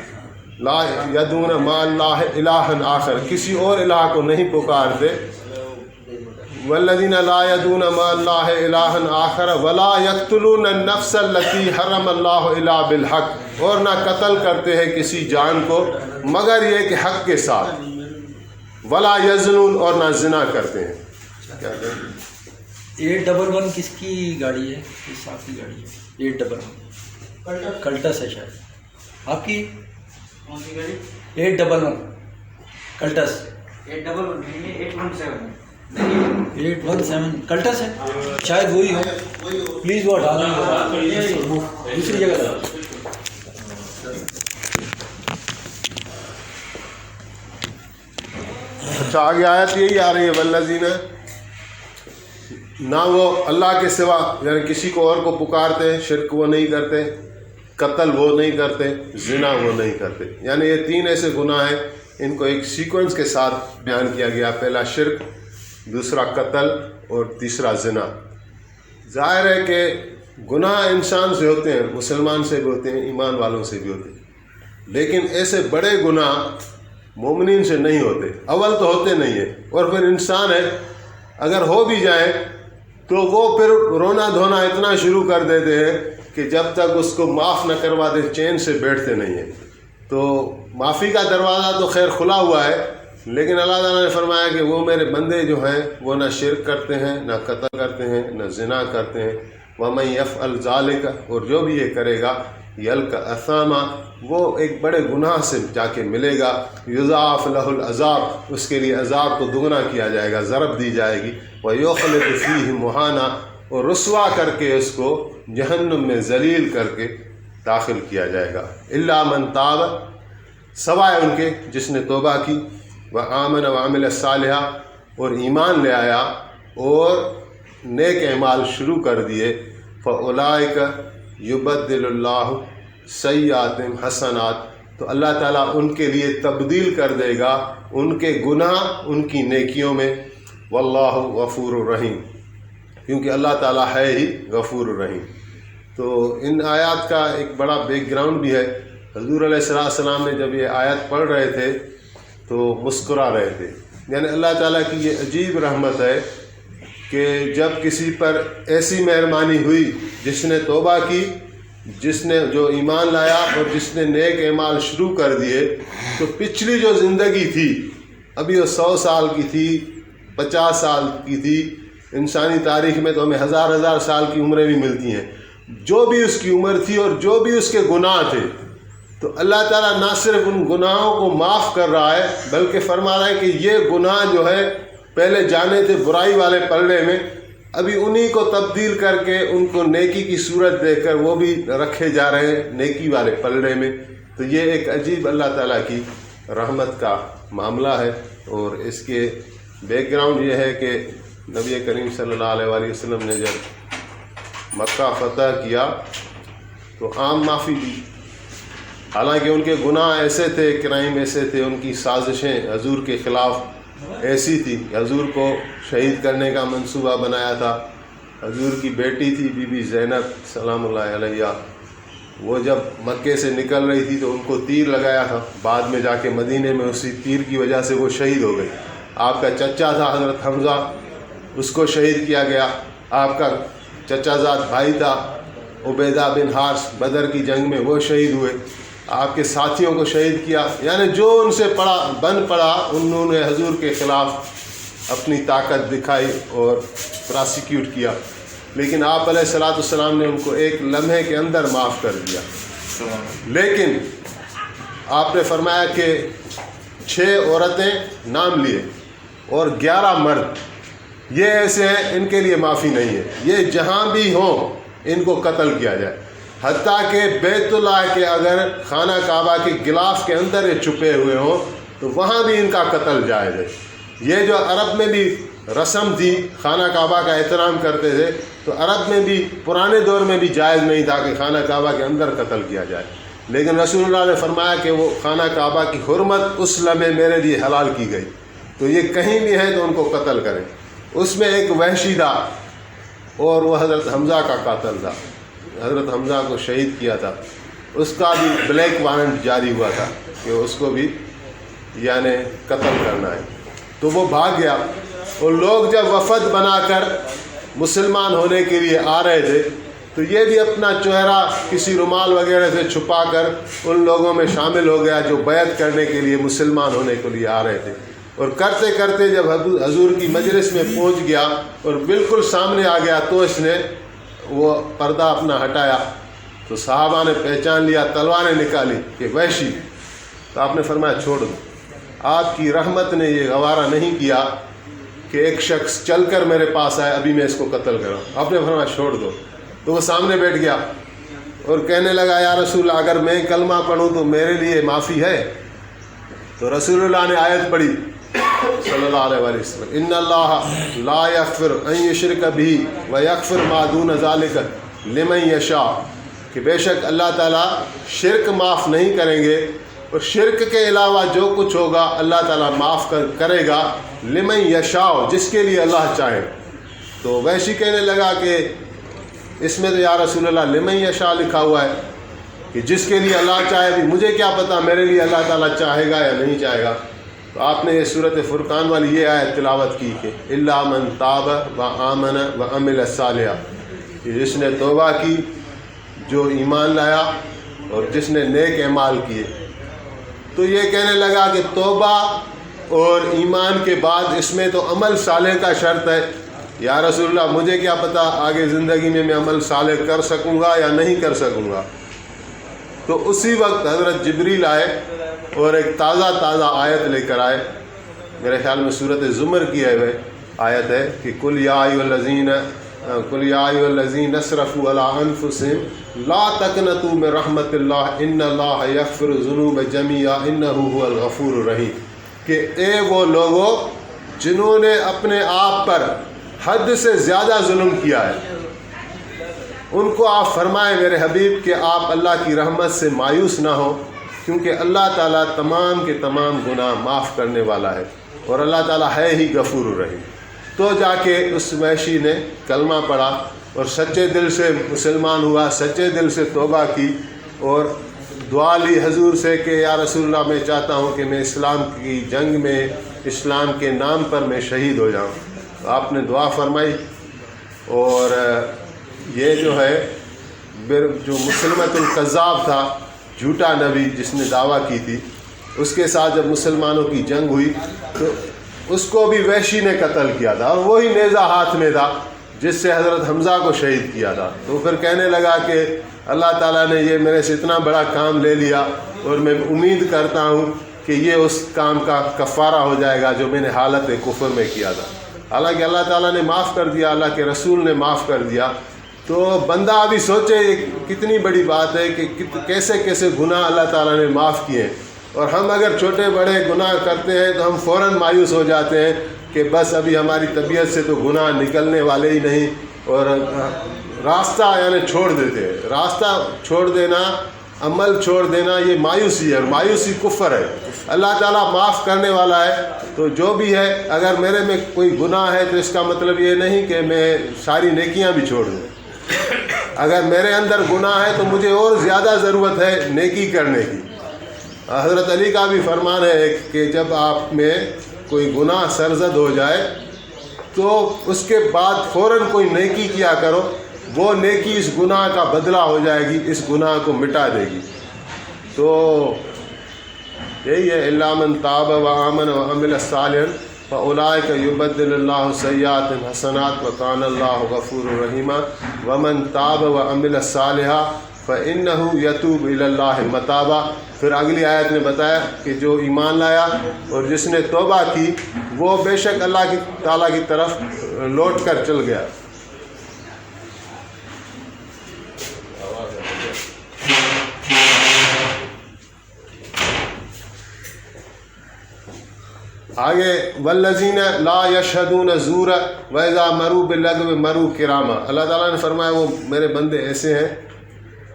لا یدعون مع اللہ الہا آخر، کسی اور الہ کو نہیں پکارتے. والذین لا یدعون مع اللہ الہا آخر ولا یقتلون النفس التی حرم اللہ الا بالحق. اور نہ قتل کرتے ہیں کسی جان کو مگر یہ کہ حق کے ساتھ. ولا یزنون، اور نہ زنا کرتے ہیں. 811 کس کی گاڑی ہے؟ کس آپ کی گاڑی ہے؟ 811 کلٹس ہے شاید. آپ کی کون سی گاڑی؟ 811 کلٹس. 817 کلٹس ہے شاید، وہی ہو. پلیز وہ ہٹا دیں، دوسری جگہ لگا. اچھا آگے آیت یہی آ رہی ہے والذین نہ وہ اللہ کے سوا یعنی کسی کو اور کو پکارتے، شرک وہ نہیں کرتے، قتل وہ نہیں کرتے، زنا وہ نہیں کرتے. یعنی یہ 3 ایسے گناہ ہیں، ان کو ایک سیکوینس کے ساتھ بیان کیا گیا. پہلا شرک، دوسرا قتل اور تیسرا زنا. ظاہر ہے کہ گناہ انسان سے ہوتے ہیں، مسلمان سے بھی ہوتے ہیں، ایمان والوں سے بھی ہوتے ہیں، لیکن ایسے بڑے گناہ مومنین سے نہیں ہوتے. اول تو ہوتے نہیں ہیں، اور پھر انسان ہے اگر ہو بھی جائیں تو وہ پھر رونا دھونا اتنا شروع کر دیتے ہیں کہ جب تک اس کو معاف نہ کروا دے چین سے بیٹھتے نہیں ہیں. تو معافی کا دروازہ تو خیر کھلا ہوا ہے، لیکن اللہ تعالیٰ نے فرمایا کہ وہ میرے بندے جو ہیں وہ نہ شرک کرتے ہیں، نہ قتل کرتے ہیں، نہ زنا کرتے ہیں. وَمَن يَفْعَلْ ذَلِكَ، اور جو بھی یہ کرے گا، یلق اثاما، وہ ایک بڑے گناہ سے جا کے ملے گا. یضاعف لہ العذاب، اس کے لیے عذاب کو دگنا کیا جائے گا، ضرب دی جائے گی. وَيُخْلَدُ فِيهِ مُهَانًا، اور رسوا کر کے اس کو جہنم میں ذلیل کر کے داخل کیا جائے گا. الا من تاب، سوائے ان کے جس نے توبہ کی، وآمن وعمل صالحا، اور ایمان لے آیا اور نیک اعمال شروع کر دیے. فَأُولَٰئِكَ يُبَدِّلُ اللّٰهُ سَیِّئَاتِهِمْ حَسَنَات، تو اللہ تعالیٰ ان کے لیے تبدیل کر دے گا ان کے گناہ ان کی نیکیوں میں. واللہ غفور الرحیم، کیونکہ اللہ تعالیٰ ہے ہی غفور الرحیم. تو ان آیات کا ایک بڑا بیک گراؤنڈ بھی ہے. حضور علیہ السلام نے جب یہ آیت پڑھ رہے تھے تو مسکرا رہے تھے. یعنی اللہ تعالیٰ کی یہ عجیب رحمت ہے کہ جب کسی پر ایسی مہربانی ہوئی، جس نے توبہ کی، جس نے جو ایمان لایا اور جس نے نیک اعمال شروع کر دیے، تو پچھلی جو زندگی تھی، ابھی وہ 100 سال کی تھی، 50 سال کی تھی، انسانی تاریخ میں تو ہمیں ہزار سال کی عمریں بھی ملتی ہیں، جو بھی اس کی عمر تھی اور جو بھی اس کے گناہ تھے، تو اللہ تعالیٰ نہ صرف ان گناہوں کو معاف کر رہا ہے بلکہ فرما رہا ہے کہ یہ گناہ جو ہے پہلے جانے تھے برائی والے پلڑے میں، ابھی انہی کو تبدیل کر کے ان کو نیکی کی صورت دے کر وہ بھی رکھے جا رہے ہیں نیکی والے پلڑے میں. تو یہ ایک عجیب اللہ تعالیٰ کی رحمت کا معاملہ ہے. اور اس کے بیک گراؤنڈ یہ ہے کہ نبی کریم صلی اللہ علیہ وآلہ وسلم نے جب مکہ فتح کیا تو عام معافی دی. حالانکہ ان کے گناہ ایسے تھے، کرائم ایسے تھے، ان کی سازشیں حضور کے خلاف ایسی تھی. حضور کو شہید کرنے کا منصوبہ بنایا تھا. حضور کی بیٹی تھی بی بی زینب سلام اللہ علیہ، وہ جب مکے سے نکل رہی تھی تو ان کو تیر لگایا تھا. بعد میں جا کے مدینے میں اسی تیر کی وجہ سے وہ شہید ہو گئی. آپ کا چچا تھا حضرت حمزہ، اس کو شہید کیا گیا. آپ کا چچا زاد بھائی تھا عبیدہ بن حارث، بدر کی جنگ میں وہ شہید ہوئے. آپ کے ساتھیوں کو شہید کیا. یعنی جو ان سے بن پڑا انہوں نے حضور کے خلاف اپنی طاقت دکھائی اور پراسیکیوٹ کیا. لیکن آپ علیہ الصلوۃ والسلام نے ان کو ایک لمحے کے اندر معاف کر دیا. لیکن آپ نے فرمایا کہ 6 عورتیں نام لیے اور 11 مرد یہ ایسے ہیں، ان کے لیے معافی نہیں ہے. یہ جہاں بھی ہوں ان کو قتل کیا جائے. حتیٰ کہ بیت اللہ کے اگر خانہ کعبہ کے غلاف کے اندر یہ چھپے ہوئے ہوں تو وہاں بھی ان کا قتل جائز ہے. یہ جو عرب میں بھی رسم تھی، خانہ کعبہ کا احترام کرتے تھے، تو عرب میں بھی پرانے دور میں بھی جائز نہیں تھا کہ خانہ کعبہ کے اندر قتل کیا جائے. لیکن رسول اللہ نے فرمایا کہ وہ خانہ کعبہ کی حرمت اس لمحے میرے لیے حلال کی گئی، تو یہ کہیں بھی ہے تو ان کو قتل کریں. اس میں ایک وحشی تھا اور وہ حضرت حمزہ کا قاتل تھا. حضرت حمزہ کو شہید کیا تھا، اس کا بھی بلیک وارنٹ جاری ہوا تھا کہ اس کو بھی یعنی قتل کرنا ہے. تو وہ بھاگ گیا. اور لوگ جب وفد بنا کر مسلمان ہونے کے لیے آ رہے تھے تو یہ بھی اپنا چہرہ کسی رومال وغیرہ سے چھپا کر ان لوگوں میں شامل ہو گیا جو بیعت کرنے کے لیے مسلمان ہونے کے لیے آ رہے تھے. اور کرتے کرتے جب حضور کی مجلس میں پہنچ گیا اور بالکل سامنے آ گیا تو اس نے وہ پردہ اپنا ہٹایا. تو صحابہ نے پہچان لیا، تلواریں نکالی کہ وحشی. تو آپ نے فرمایا چھوڑ دو. آپ کی رحمت نے یہ گوارا نہیں کیا کہ ایک شخص چل کر میرے پاس آئے ابھی میں اس کو قتل کروں. آپ نے فرمایا چھوڑ دو. تو وہ سامنے بیٹھ گیا اور کہنے لگا یا رسول اللہ اگر میں کلمہ پڑھوں تو میرے لیے معافی ہے؟ تو رسول اللہ نے آیت پڑھی صلی اللہ علیہ وسلم ان اللہ لا یغفر ان یشرک بہ ویغفر ما دون ذلک لمن یشاء، کہ بے شک اللہ تعالیٰ شرک معاف نہیں کریں گے، اور شرک کے علاوہ جو کچھ ہوگا اللہ تعالیٰ معاف کرے گا لمن یشاء، جس کے لیے اللہ چاہے۔ تو وحشی کہنے لگا کہ اس میں تو یا رسول اللہ لمن یشاء لکھا ہوا ہے کہ جس کے لیے اللہ چاہے، بھی مجھے کیا پتہ میرے لیے اللہ تعالیٰ چاہے گا یا نہیں چاہے گا۔ تو آپ نے یہ صورت فرقان والی یہ آیت تلاوت کی کہ الا من تاب و آمن و عمل صالحا، کہ جس نے توبہ کی، جو ایمان لایا اور جس نے نیک اعمال کیے۔ تو یہ کہنے لگا کہ توبہ اور ایمان کے بعد اس میں تو عمل صالح کا شرط ہے، یا رسول اللہ مجھے کیا پتہ آگے زندگی میں عمل صالح کر سکوں گا یا نہیں کر سکوں گا۔ تو اسی وقت حضرت جبریل آئے اور ایک تازہ آیت لے کر آئے، میرے خیال میں سورۃ زمر کی آیت ہے کہ قل یا ایھا الذین اسرفوا علی انفسہم لا تقنطوا من رحمت اللہ ان اللہ یغفر الذنوب جميعا انہ هو الغفور الرحیم، کہ اے وہ لوگوں جنہوں نے اپنے آپ پر حد سے زیادہ ظلم کیا ہے، ان کو آپ فرمائیں میرے حبیب کہ آپ اللہ کی رحمت سے مایوس نہ ہوں، کیونکہ اللہ تعالیٰ تمام کے تمام گناہ معاف کرنے والا ہے، اور اللہ تعالیٰ ہے ہی غفور الرحیم۔ تو جا کے اس وحشی نے کلمہ پڑھا اور سچے دل سے مسلمان ہوا، سچے دل سے توبہ کی، اور دعا لی حضور سے کہ یا رسول اللہ میں چاہتا ہوں کہ میں اسلام کی جنگ میں اسلام کے نام پر میں شہید ہو جاؤں۔ تو آپ نے دعا فرمائی، اور یہ جو ہے جو مسلمۃ الکذاب تھا، جھوٹا نبی جس نے دعویٰ کی تھی، اس کے ساتھ جب مسلمانوں کی جنگ ہوئی تو اس کو بھی وحشی نے قتل کیا تھا، اور وہی نیزہ ہاتھ میں تھا جس سے حضرت حمزہ کو شہید کیا تھا۔ تو پھر کہنے لگا کہ اللہ تعالیٰ نے یہ میرے سے اتنا بڑا کام لے لیا، اور میں امید کرتا ہوں کہ یہ اس کام کا کفارہ ہو جائے گا جو میں نے حالت کفر میں کیا تھا۔ حالانکہ اللہ تعالیٰ نے معاف کر دیا، اللہ کے رسول نے معاف کر دیا۔ تو بندہ ابھی سوچے یہ کتنی بڑی بات ہے کہ کیسے کیسے گناہ اللہ تعالیٰ نے معاف کیے ہیں، اور ہم اگر چھوٹے بڑے گناہ کرتے ہیں تو ہم فوراً مایوس ہو جاتے ہیں کہ بس ابھی ہماری طبیعت سے تو گناہ نکلنے والے ہی نہیں، اور راستہ یعنی چھوڑ دیتے ہیں۔ راستہ چھوڑ دینا، عمل چھوڑ دینا، یہ مایوسی ہے، اور مایوسی کفر ہے۔ اللہ تعالیٰ معاف کرنے والا ہے، تو جو بھی ہے اگر میرے میں کوئی گناہ ہے تو اس کا مطلب یہ نہیں کہ میں ساری نیکیاں بھی چھوڑ دوں۔ اگر میرے اندر گناہ ہے تو مجھے اور زیادہ ضرورت ہے نیکی کرنے کی۔ حضرت علی کا بھی فرمان ہے کہ جب آپ میں کوئی گناہ سرزد ہو جائے تو اس کے بعد فوراً کوئی نیکی کیا کرو، وہ نیکی اس گناہ کا بدلہ ہو جائے گی، اس گناہ کو مٹا دے گی۔ تو یہی ہے الا من تاب و آمن و عمل صالحا فاولئک یبدل اللہ سیئات حسنات وکان اللہ غفور رحیم ومن تاب و عمل صالحا فانہ یتوب الی اللہ متابا۔ پھر اگلی آیت نے بتایا کہ جو ایمان لایا اور جس نے توبہ کی وہ بے شک اللہ تعالیٰ کی طرف لوٹ کر چل گیا۔ آگے والذین لا یشہدون الزور واذا مروا باللغو مروا کراما، اللہ تعالیٰ نے فرمایا وہ میرے بندے ایسے ہیں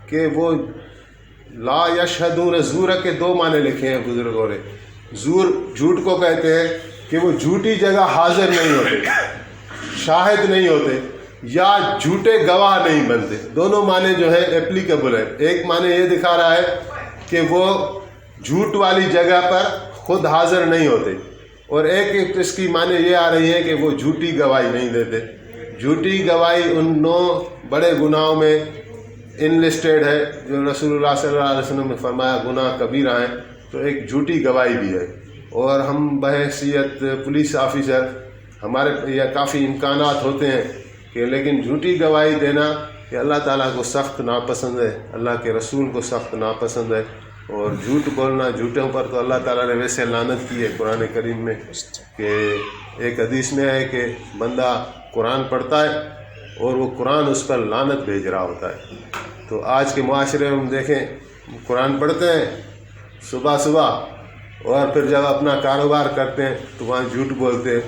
کہ وہ لا یشہدون الزور کے دو معنی لکھے ہیں بزرگوں نے۔ زور جھوٹ کو کہتے ہیں کہ وہ جھوٹی جگہ حاضر نہیں ہوتے، شاہد نہیں ہوتے، یا جھوٹے گواہ نہیں بنتے۔ دونوں معنی جو ہے اپلیکیبل ہے۔ ایک معنی یہ دکھا رہا ہے کہ وہ جھوٹ والی جگہ پر خود حاضر نہیں ہوتے، اور ایک اس کی معنی یہ آ رہی ہے کہ وہ جھوٹی گواہی نہیں دیتے۔ جھوٹی گواہی ان 9 بڑے گناہوں میں انلسٹڈ ہے جو رسول اللہ صلی اللہ علیہ وسلم نے فرمایا گناہ کبیرہ ہیں، تو ایک جھوٹی گواہی بھی ہے۔ اور ہم بحیثیت پولیس آفیسر ہمارے یہ کافی امکانات ہوتے ہیں کہ لیکن جھوٹی گواہی دینا کہ اللہ تعالیٰ کو سخت ناپسند ہے، اللہ کے رسول کو سخت ناپسند ہے، اور جھوٹ بولنا، جھوٹوں پر تو اللہ تعالیٰ نے ویسے لعنت کی ہے قرآن کریم میں، کہ ایک حدیث میں ہے کہ بندہ قرآن پڑھتا ہے اور وہ قرآن اس پر لعنت بھیج رہا ہوتا ہے۔ تو آج کے معاشرے میں ہم دیکھیں قرآن پڑھتے ہیں صبح صبح، اور پھر جب اپنا کاروبار کرتے ہیں تو وہاں جھوٹ بولتے ہیں،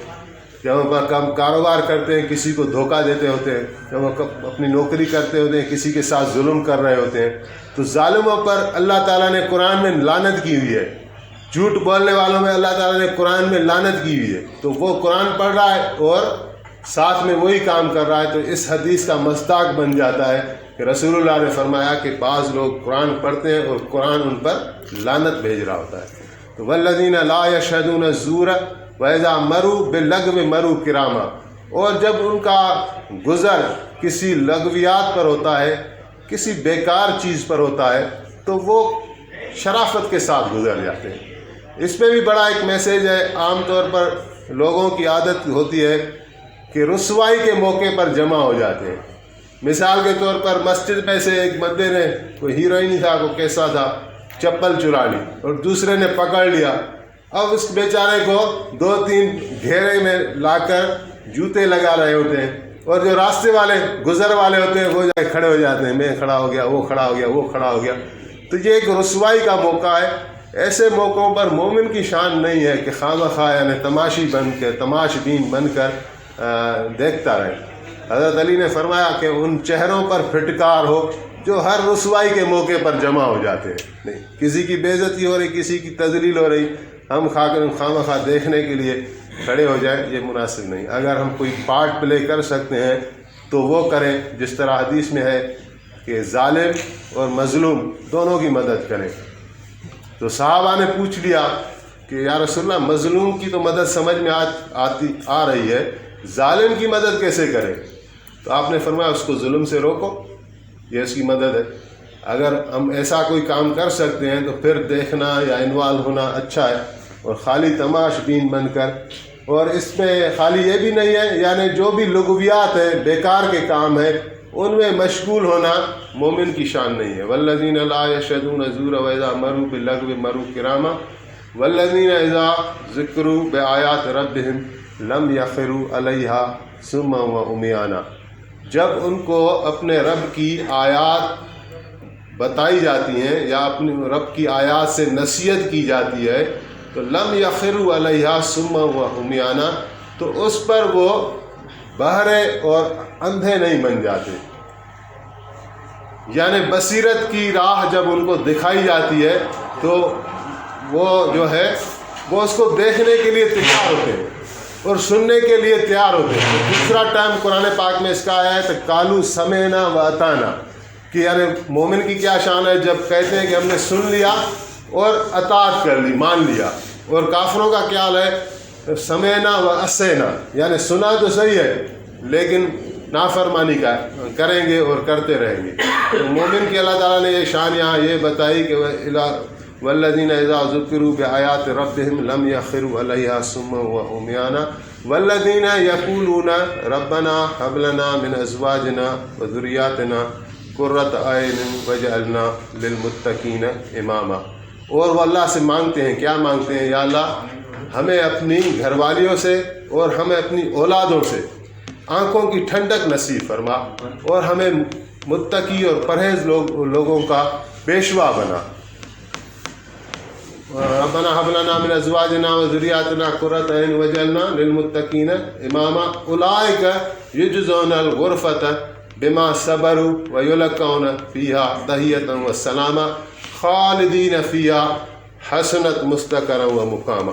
جب ہم کاروبار کرتے ہیں کسی کو دھوکہ دیتے ہوتے ہیں، جب ہم اپنی نوکری کرتے ہوتے ہیں کسی کے ساتھ ظلم کر رہے ہوتے ہیں، تو ظالموں پر اللہ تعالیٰ نے قرآن میں لعنت کی ہوئی ہے، جھوٹ بولنے والوں میں اللہ تعالیٰ نے قرآن میں لعنت کی ہوئی ہے۔ تو وہ قرآن پڑھ رہا ہے اور ساتھ میں وہی کام کر رہا ہے، تو اس حدیث کا مصداق بن جاتا ہے کہ رسول اللہ نے فرمایا کہ بعض لوگ قرآن پڑھتے ہیں اور قرآن ان پر لعنت بھیج رہا ہوتا ہے۔ تو والذین لا یشہدون الزور وَإِذَا مَرُوا بِاللَّغْوِ مَرُوا کِرَامًا، اور جب ان کا گزر کسی لغویات پر ہوتا ہے، کسی بیکار چیز پر ہوتا ہے، تو وہ شرافت کے ساتھ گزر جاتے ہیں۔ اس میں بھی بڑا ایک میسیج ہے۔ عام طور پر لوگوں کی عادت ہوتی ہے کہ رسوائی کے موقع پر جمع ہو جاتے ہیں۔ مثال کے طور پر مسجد میں سے ایک بندے نے، کوئی ہیروئن ہی تھا، کوئی کیسا تھا، چپل چرا لی اور دوسرے نے پکڑ لیا۔ اب اس بیچارے کو 2-3 گھیرے میں لا کر جوتے لگا رہے ہوتے ہیں، اور جو راستے والے گزر والے ہوتے ہیں وہ جا کے کھڑے ہو جاتے ہیں، میں کھڑا ہو گیا، وہ کھڑا ہو گیا، وہ کھڑا ہو گیا۔ تو یہ ایک رسوائی کا موقع ہے۔ ایسے موقعوں پر مومن کی شان نہیں ہے کہ خواہ یعنی تماشی بن کے، تماش بین بن کر دیکھتا رہے۔ حضرت علی نے فرمایا کہ ان چہروں پر پھٹکار ہو جو ہر رسوائی کے موقع پر جمع ہو جاتے ہیں۔ نہیں، کسی کی بے عزتی ہو رہی، کسی کی تذلیل ہو رہی، ہم خواہ دیکھنے کے لیے کھڑے ہو جائیں، یہ مناسب نہیں۔ اگر ہم کوئی پارٹ پلے کر سکتے ہیں تو وہ کریں، جس طرح حدیث میں ہے کہ ظالم اور مظلوم دونوں کی مدد کریں۔ تو صحابہ نے پوچھ لیا کہ یا رسول اللہ، مظلوم کی تو مدد سمجھ میں آ رہی ہے، ظالم کی مدد کیسے کریں؟ تو آپ نے فرمایا اس کو ظلم سے روکو، یہ اس کی مدد ہے۔ اگر ہم ایسا کوئی کام کر سکتے ہیں تو پھر دیکھنا یا انوالو ہونا اچھا ہے، اور خالی تماش بین بن کر۔ اور اس میں خالی یہ بھی نہیں ہے، یعنی جو بھی لغویات ہیں، بیکار کے کام ہیں، ان میں مشغول ہونا مومن کی شان نہیں ہے۔ والذین لا یشہدون الزور وَإِذَا مَرُوا بِاللَّغْوِ مَرُوا کِرَامًا والذین اذا ذکروا بآیات ربہم لم یخروا علیہا صما وعمیانا، جب ان کو اپنے رب کی آیات بتائی جاتی ہیں یا اپنے رب کی آیات سے نصیحت کی جاتی ہے، تو لم یخروا علیہا صما وعمیانا، تو اس پر وہ بہرے اور اندھے نہیں بن جاتے۔ یعنی بصیرت کی راہ جب ان کو دکھائی جاتی ہے تو وہ جو ہے وہ اس کو دیکھنے کے لیے تیار ہوتے ہیں اور سننے کے لیے تیار ہوتے ہیں۔ دوسرا ٹائم قرآن پاک میں اس کا آیا ہے تو قالوا سمعنا واطعنا، کہ یعنی مومن کی کیا شان ہے جب کہتے ہیں کہ ہم نے سن لیا اور اطاعت کر لی، مان لیا۔ اور کافروں کا کیا حال ہے؟ سمعنا وعصینا، یعنی سنا تو صحیح ہے لیکن نافرمانی کا کریں گے اور کرتے رہیں گے۔ تو مومن کی اللہ تعالیٰ نے یہ شان یہاں یہ بتائی کہ والذین اذا ذکروا بآیات ربہم لم یخروا علیہا صما وعمیانا والذین یقولون ربنا هب لنا من ازواجنا وذریاتنا قرۃ اعین واجعلنا للمتقین اماما، اور وہ اللہ سے مانگتے ہیں، کیا مانگتے ہیں؟ یا اللہ ہمیں اپنی گھر والیوں سے اور ہمیں اپنی اولادوں سے آنکھوں کی ٹھنڈک نصیب فرما، اور ہمیں متقی اور پرہیز لوگوں کا پیشوا بنا۔ ربنا هب لنا من ازواجنا وذریاتنا قرۃ اعین واجعلنا للمتقین اماما اولئک یجزون الغرفۃ بما صبروا ویلقون فیہا تحیۃ وسلاما خالدین فیہا حسنت مستقرا ومقاما۔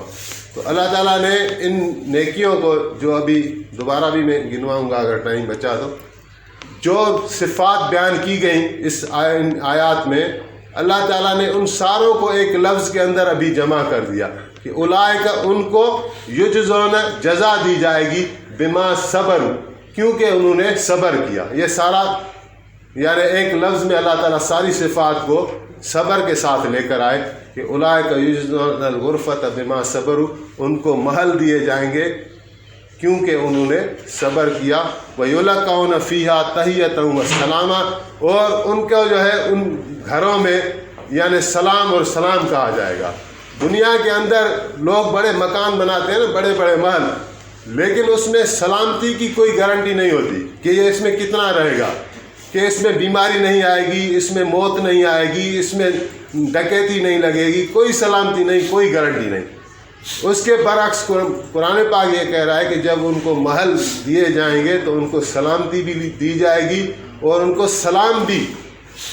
تو اللہ تعالیٰ نے ان نیکیوں کو، جو ابھی دوبارہ بھی میں گنواؤں گا اگر ٹائم بچا تو، جو صفات بیان کی گئیں اس آیات میں، اللہ تعالیٰ نے ان ساروں کو ایک لفظ کے اندر ابھی جمع کر دیا کہ اولئک، ان کو یجزون، جزا دی جائے گی، بما صبر، کیونکہ انہوں نے صبر کیا۔ یہ سارا یعنی ایک لفظ میں اللہ تعالیٰ ساری صفات کو صبر کے ساتھ لے کر آئے کہ اولئک یجزون الغرفۃ بما صبروا، ان کو محل دیے جائیں گے کیونکہ انہوں نے صبر کیا۔ وَيُلَقَّوْنَ فِيهَا تَحِيَّةً وَسَلَامًا، اور ان کو جو ہے ان گھروں میں یعنی سلام اور سلام کہا جائے گا۔ دنیا کے اندر لوگ بڑے مکان بناتے ہیں نا، بڑے بڑے محل، لیکن اس میں سلامتی کی کوئی گارنٹی نہیں ہوتی کہ یہ اس میں کتنا رہے گا۔ کہ اس میں بیماری نہیں آئے گی، اس میں موت نہیں آئے گی، اس میں ڈکیتی نہیں لگے گی، کوئی سلامتی نہیں، کوئی گارنٹی نہیں۔ اس کے برعکس قرآن پاک یہ کہہ رہا ہے کہ جب ان کو محل دیے جائیں گے تو ان کو سلامتی بھی دی جائے گی اور ان کو سلام بھی،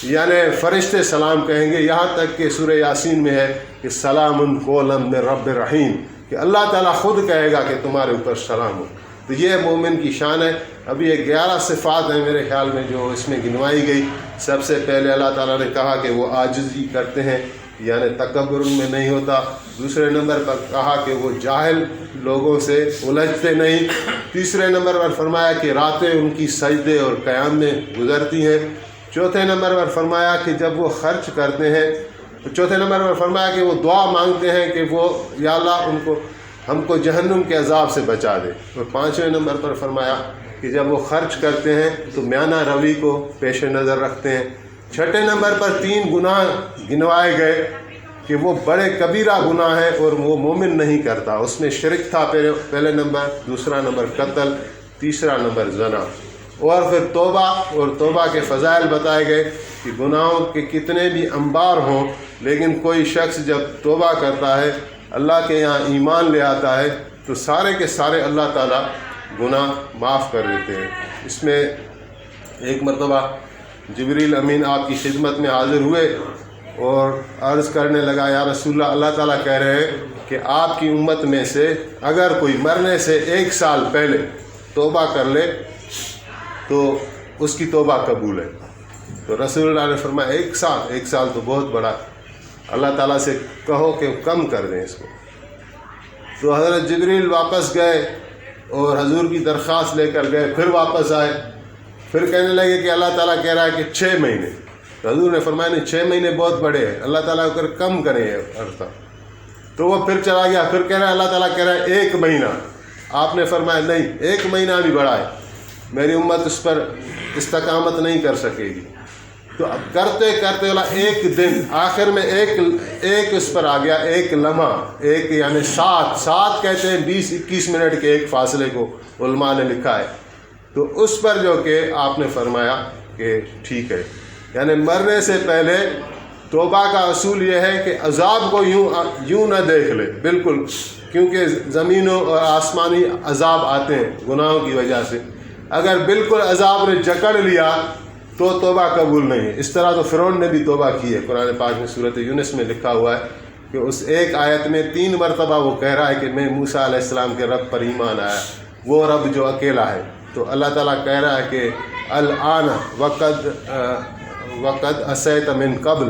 یعنی فرشتے سلام کہیں گے، یہاں تک کہ سورہ یاسین میں ہے کہ سلام قولا من رب رحیم، کہ اللہ تعالیٰ خود کہے گا کہ تمہارے اوپر سلام ہو۔ تو یہ مومن کی شان ہے۔ ابھی یہ 11 صفات ہیں میرے خیال میں جو اس میں گنوائی گئی۔ سب سے پہلے اللہ تعالیٰ نے کہا کہ وہ عاجزی کرتے ہیں، یعنی تکبر ان میں نہیں ہوتا۔ دوسرے نمبر پر کہا کہ وہ جاہل لوگوں سے الجھتے نہیں۔ تیسرے نمبر پر فرمایا کہ راتیں ان کی سجدے اور قیام میں گزرتی ہیں۔ چوتھے نمبر پر فرمایا کہ جب وہ خرچ کرتے ہیں، چوتھے نمبر پر فرمایا کہ وہ دعا مانگتے ہیں کہ وہ یا اللہ ہم کو جہنم کے عذاب سے بچا دے۔ اور پانچویں نمبر پر فرمایا کہ جب وہ خرچ کرتے ہیں تو میانہ روی کو پیش نظر رکھتے ہیں۔ چھٹے نمبر پر 3 گناہ گنوائے گئے کہ وہ بڑے کبیرہ گناہ ہیں اور وہ مومن نہیں کرتا۔ اس میں شرک تھا پہلے نمبر، دوسرا نمبر قتل، تیسرا نمبر زنا، اور پھر توبہ اور توبہ کے فضائل بتائے گئے کہ گناہوں کے کتنے بھی انبار ہوں، لیکن کوئی شخص جب توبہ کرتا ہے، اللہ کے یہاں ایمان لے آتا ہے، تو سارے کے سارے اللہ تعالیٰ گناہ معاف کر دیتے ہیں۔ اس میں ایک مرتبہ جبریل امین آپ کی خدمت میں حاضر ہوئے اور عرض کرنے لگا، یا رسول اللہ تعالیٰ کہہ رہے ہیں کہ آپ کی امت میں سے اگر کوئی مرنے سے 1 سال پہلے توبہ کر لے تو اس کی توبہ قبول ہے۔ تو رسول اللہ نے فرمایا 1 سال تو بہت بڑا، اللہ تعالیٰ سے کہو کہ کم کر دیں اس کو۔ تو حضرت جبریل واپس گئے اور حضور کی درخواست لے کر گئے، پھر واپس آئے، پھر کہنے لگے کہ اللہ تعالیٰ کہہ رہا ہے کہ 6 مہینے۔ تو حضور نے فرمایا نہیں، 6 مہینے بہت بڑے ہیں، اللہ تعالیٰ کو کم کریں عرصہ۔ تو وہ پھر چلا گیا، پھر کہہ رہا ہے اللہ تعالیٰ کہہ رہا ہے 1 مہینہ۔ آپ نے فرمایا نہیں، 1 مہینہ بھی بڑا ہے، میری امت اس پر استقامت نہیں کر سکے گی۔ تو اب کرتے کرتے والا 1 دن، آخر میں ایک اس پر آ گیا، 1 لمحہ، ایک یعنی سات کہتے ہیں 20-21 منٹ کے ایک فاصلے کو علماء نے لکھا ہے۔ تو اس پر جو کہ آپ نے فرمایا کہ ٹھیک ہے، یعنی مرنے سے پہلے توبہ کا اصول یہ ہے کہ عذاب کو یوں نہ دیکھ لے بالکل، کیونکہ زمینوں اور آسمانی عذاب آتے ہیں گناہوں کی وجہ سے۔ اگر بالکل عذاب نے جکڑ لیا تو توبہ قبول نہیں ہے۔ اس طرح تو فرعون نے بھی توبہ کی ہے، قرآن پاک میں سورۃ یونس میں لکھا ہوا ہے کہ اس ایک آیت میں 3 مرتبہ وہ کہہ رہا ہے کہ میں موسیٰ علیہ السلام کے رب پر ایمان آیا، وہ رب جو اکیلا ہے۔ تو اللہ تعالیٰ کہہ رہا ہے کہ الآن وقد عصیت من قبل،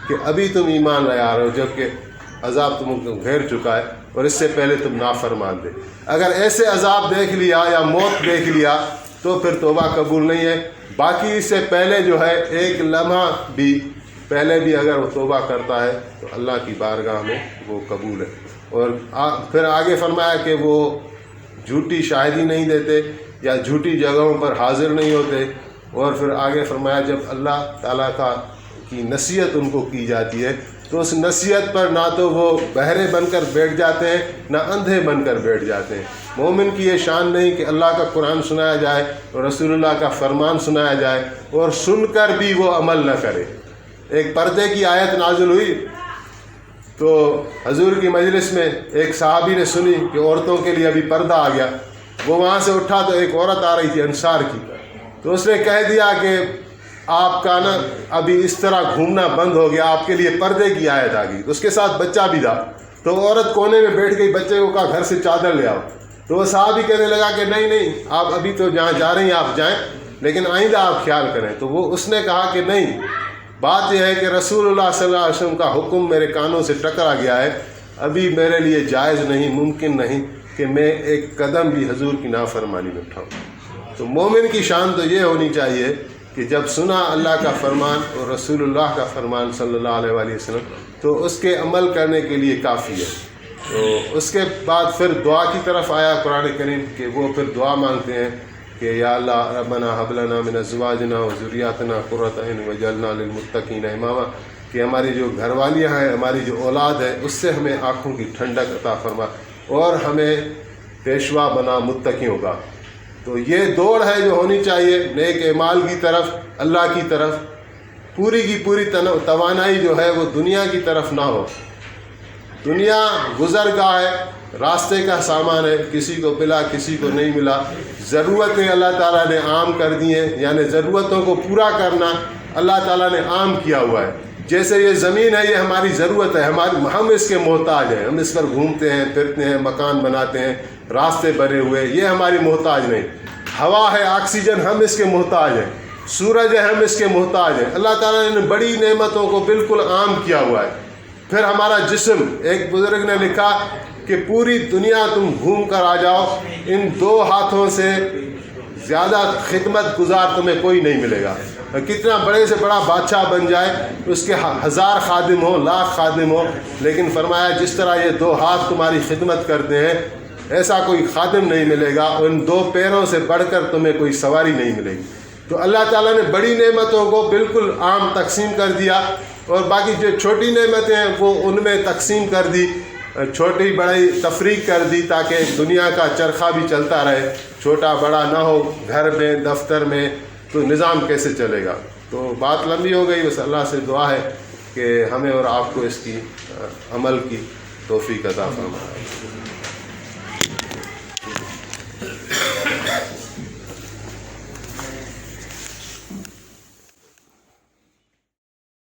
کہ ابھی تم ایمان لے آ رہے ہو جبکہ عذاب تم کو گھیر چکا ہے اور اس سے پہلے تم نافرمان تھے۔ اگر ایسے عذاب دیکھ لیا یا موت دیکھ لیا تو پھر توبہ قبول نہیں ہے۔ باقی اس سے پہلے جو ہے 1 لمحہ بھی پہلے بھی اگر وہ توبہ کرتا ہے تو اللہ کی بارگاہ میں وہ قبول ہے۔ اور پھر آگے فرمایا کہ وہ جھوٹی شاہدی نہیں دیتے یا جھوٹی جگہوں پر حاضر نہیں ہوتے۔ اور پھر آگے فرمایا جب اللہ تعالیٰ کی نصیحت ان کو کی جاتی ہے تو اس نصیحت پر نہ تو وہ بہرے بن کر بیٹھ جاتے ہیں نہ اندھے بن کر بیٹھ جاتے ہیں۔ مومن کی یہ شان نہیں کہ اللہ کا قرآن سنایا جائے اور رسول اللہ کا فرمان سنایا جائے اور سن کر بھی وہ عمل نہ کرے۔ ایک پردے کی آیت نازل ہوئی تو حضور کی مجلس میں ایک صحابی نے سنی کہ عورتوں کے لیے ابھی پردہ آ گیا۔ وہ وہاں سے اٹھا تو ایک عورت آ رہی تھی انصار کی، تو اس نے کہہ دیا کہ آپ کا نا ابھی اس طرح گھومنا بند ہو گیا، آپ کے لیے پردے کی آیت آ گئی۔ تو اس کے ساتھ بچہ بھی تھا، تو عورت کونے میں بیٹھ گئی، بچے کو کہا گھر سے چادر لے آؤ۔ تو وہ صحابی کہنے لگا کہ نہیں آپ ابھی تو جہاں جا رہی ہیں آپ جائیں، لیکن آئندہ آپ خیال کریں۔ تو اس نے کہا کہ نہیں، بات یہ ہے کہ رسول اللہ صلی اللہ علیہ وسلم کا حکم میرے کانوں سے ٹکرا گیا ہے، ابھی میرے لیے جائز نہیں، ممکن نہیں کہ میں ایک قدم بھی حضور کی نافرمانی میں اٹھاؤں۔ تو مومن کی شان تو یہ ہونی چاہیے کہ جب سنا اللہ کا فرمان اور رسول اللہ کا فرمان صلی اللہ علیہ وآلہ وسلم تو اس کے عمل کرنے کے لیے کافی ہے۔ تو اس کے بعد پھر دعا کی طرف آیا قرآن کریم کہ وہ پھر دعا مانگتے ہیں کہ یا اللہ ربنا حب لنا من ازواجنا و ذریاتنا قرۃ اعین واجعلنا للمتقین اماما، کہ ہماری جو گھر والیاں ہیں، ہماری جو اولاد ہے، اس سے ہمیں آنکھوں کی ٹھنڈک عطا فرما اور ہمیں پیشوا بنا متقیوں کا۔ تو یہ دوڑ ہے جو ہونی چاہیے نیک اعمال کی طرف، اللہ کی طرف. پوری کی پوری توانائی جو ہے وہ دنیا کی طرف نہ ہو. دنیا گزرگاہ ہے، راستے کا سامان ہے، کسی کو ملا کسی کو نہیں ملا. ضرورتیں اللہ تعالیٰ نے عام کر دی ہیں، یعنی ضرورتوں کو پورا کرنا اللہ تعالیٰ نے عام کیا ہوا ہے. جیسے یہ زمین ہے یہ ہماری ضرورت ہے، ہم اس کے محتاج ہیں. ہم اس پر گھومتے ہیں پھرتے ہیں، مکان بناتے ہیں، راستے بنے ہوئے، یہ ہماری محتاج نہیں. ہوا ہے، آکسیجن، ہم اس کے محتاج ہیں. سورج ہے، ہم اس کے محتاج ہیں. اللہ تعالیٰ نے بڑی نعمتوں کو بالکل عام کیا ہوا ہے. پھر ہمارا جسم، ایک بزرگ نے لکھا کہ پوری دنیا تم گھوم کر آ جاؤ، ان 2 ہاتھوں سے زیادہ خدمت گزار تمہیں کوئی نہیں ملے گا. کتنا بڑے سے بڑا بادشاہ بن جائے، اس کے 1000 خادم ہو، لاکھ خادم ہو، لیکن فرمایا جس طرح یہ 2 ہاتھ تمہاری خدمت کرتے ہیں ایسا کوئی خادم نہیں ملے گا، اور ان 2 پیروں سے بڑھ کر تمہیں کوئی سواری نہیں ملے گی. تو اللہ تعالیٰ نے بڑی نعمتوں کو بالکل عام تقسیم کر دیا، اور باقی جو چھوٹی نعمتیں ہیں وہ ان میں تقسیم کر دی، چھوٹی بڑی تفریق کر دی، تاکہ دنیا کا چرخہ بھی چلتا رہے، چھوٹا بڑا نہ ہو. گھر میں، دفتر میں تو نظام کیسے چلے گا؟ تو بات لمبی ہو گئی. بس اللہ سے دعا ہے کہ ہمیں اور آپ کو اس کی عمل کی توفیق عطا فرمائے.